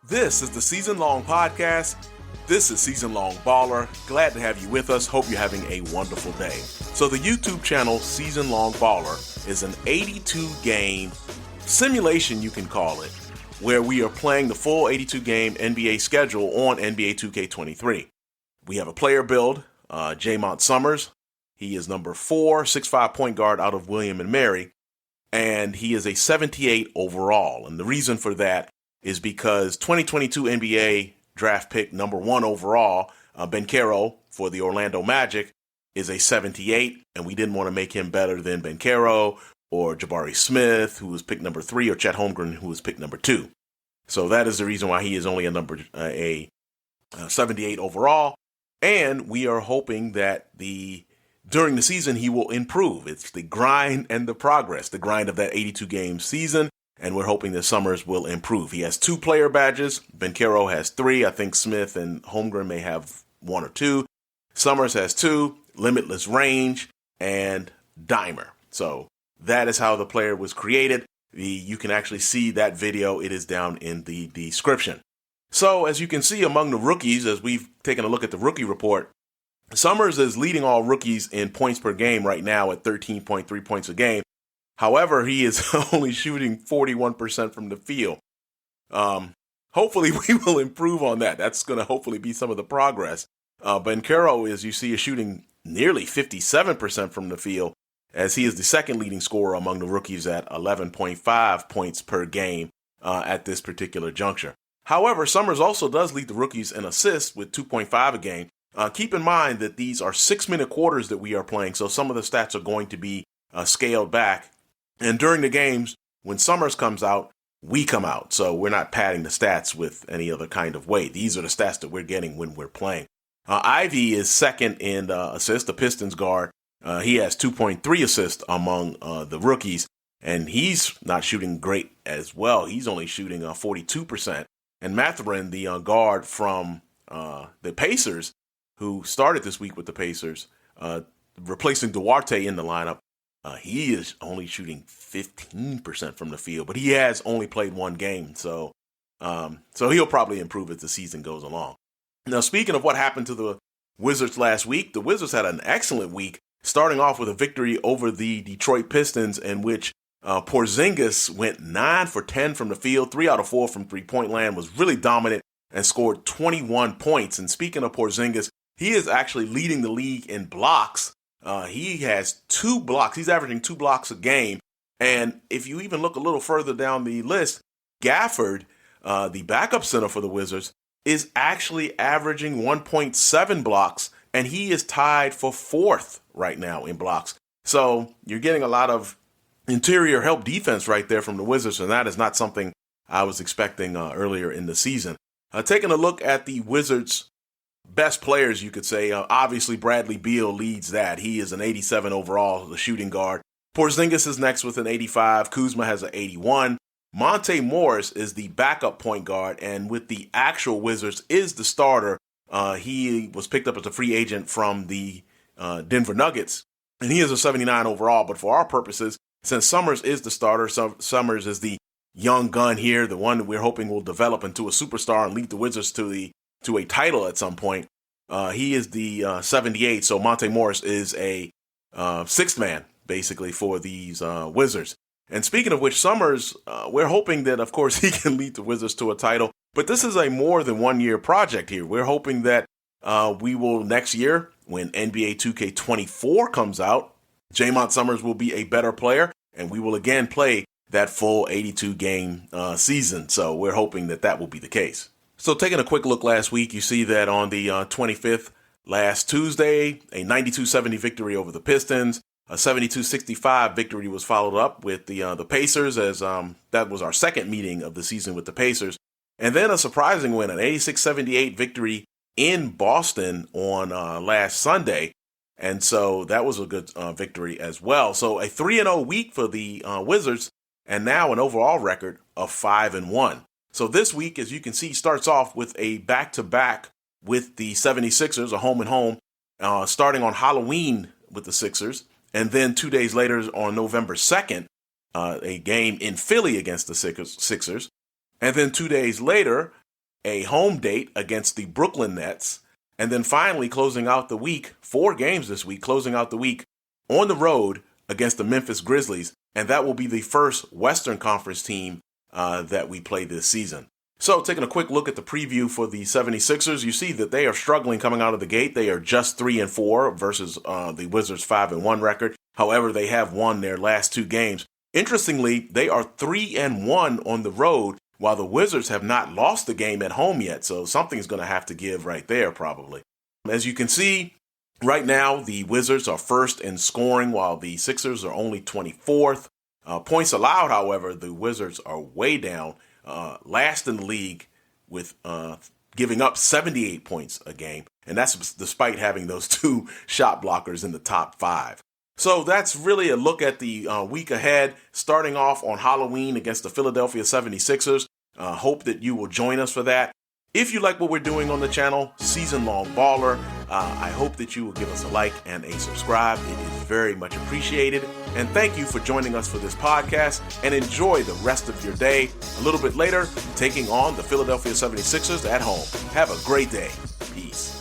This is the Season Long Podcast. This is SeasonLongBaller. Glad to have you with us. Hope you're having a wonderful day. So the YouTube channel SeasonLongBaller is an 82-game simulation, you can call it, where we are playing the full 82-game NBA schedule on NBA 2K23. We have a player build, Jaymont Summerz. He is number 4, 6'5" point guard out of William & Mary, and he is a 78 overall. And the reason for that is because 2022 NBA draft pick number 1 overall, Banchero for the Orlando Magic, is a 78, and we didn't want to make him better than Banchero or Jabari Smith, who was picked number 3, or Chet Holmgren, who was picked number 2. So that is the reason why he is only a 78 overall, and we are hoping that during the season he will improve. It's the grind and the progress, the grind of that 82-game season. And we're hoping that Summerz will improve. He has 2 player badges. Banchero has 3. I think Smith and Holmgren may have 1 or 2. Summerz has 2, limitless range, and dimer. So that is how the player was created. You can actually see that video. It is down in the description. So as you can see among the rookies, as we've taken a look at the rookie report, Summerz is leading all rookies in points per game right now at 13.3 points a game. However, he is only shooting 41% from the field. Hopefully, we will improve on that. That's going to hopefully be some of the progress. Banchero, as you see, is shooting nearly 57% from the field, as he is the second leading scorer among the rookies at 11.5 points per game at this particular juncture. However, Summerz also does lead the rookies in assists with 2.5 a game. Keep in mind that these are 6-minute quarters that we are playing, so some of the stats are going to be scaled back. And during the games, when Summerz comes out, we come out. So we're not padding the stats with any other kind of way. These are the stats that we're getting when we're playing. Ivy is second in assists, the Pistons guard. He has 2.3 assists among the rookies, and he's not shooting great as well. He's only shooting 42%. And Mathurin, the guard from the Pacers, who started this week with the Pacers, replacing Duarte in the lineup, he is only shooting 15% from the field, but he has only played 1 game. So he'll probably improve as the season goes along. Now, speaking of what happened to the Wizards last week, the Wizards had an excellent week, starting off with a victory over the Detroit Pistons, in which Porzingis went 9 for 10 from the field, 3 out of 4 from three-point land, was really dominant and scored 21 points. And speaking of Porzingis, he is actually leading the league in blocks. He has 2 blocks. He's averaging 2 blocks a game. And if you even look a little further down the list, Gafford, the backup center for the Wizards, is actually averaging 1.7 blocks, and he is tied for 4th right now in blocks. So you're getting a lot of interior help defense right there from the Wizards, and that is not something I was expecting earlier in the season. Taking a look at the Wizards' best players, you could say, obviously Bradley Beal leads that. He is an 87 overall, the shooting guard. Porzingis is next with an 85. Kuzma has an 81. Monte Morris is the backup point guard, and with the actual Wizards is the starter. He was picked up as a free agent from the Denver Nuggets, and he is a 79 overall. But for our purposes, since Summerz is the starter, Summerz is the young gun here, the one that we're hoping will develop into a superstar and lead the Wizards to a title at some point. He is the 78, so Monte Morris is a 6th man, basically, for these Wizards. And speaking of which, Summerz, we're hoping that, of course, he can lead the Wizards to a title. But this is a more than 1-year project here. We're hoping that we will, next year, when NBA 2K24 comes out, Jaymont Summerz will be a better player, and we will again play that full 82-game season. So we're hoping that that will be the case. So taking a quick look last week, you see that on the 25th, last Tuesday, a 92-70 victory over the Pistons. A 72-65 victory was followed up with the Pacers, as that was our second meeting of the season with the Pacers. And then a surprising win, an 86-78 victory in Boston on last Sunday. And so that was a good victory as well. So a 3-0 week for the Wizards, and now an overall record of 5-1. So this week, as you can see, starts off with a back-to-back with the 76ers, a home and home, starting on Halloween with the Sixers. And then 2 days later, on November 2nd, a game in Philly against the Sixers. And then 2 days later, a home date against the Brooklyn Nets, and then finally closing out the week, 4 games this week, closing out the week on the road against the Memphis Grizzlies, and that will be the first Western Conference team that we play this season. So taking a quick look at the preview for the 76ers, you see that they are struggling coming out of the gate. They are just 3-4 versus the Wizards' 5-1 record. However, they have won their last 2 games. Interestingly, they are 3-1 on the road, while the Wizards have not lost a game at home yet. So something's going to have to give right there, probably. As you can see, right now, the Wizards are first in scoring, while the Sixers are only 24th. Points allowed, however, the Wizards are way down, last in the league with giving up 78 points a game. And that's despite having those 2 shot blockers in the top 5. So that's really a look at the week ahead, starting off on Halloween against the Philadelphia 76ers. Hope that you will join us for that. If you like what we're doing on the channel, Season Long Baller, I hope that you will give us a like and a subscribe. It is very much appreciated. And thank you for joining us for this podcast, and enjoy the rest of your day. A little bit later, taking on the Philadelphia 76ers at home. Have a great day. Peace.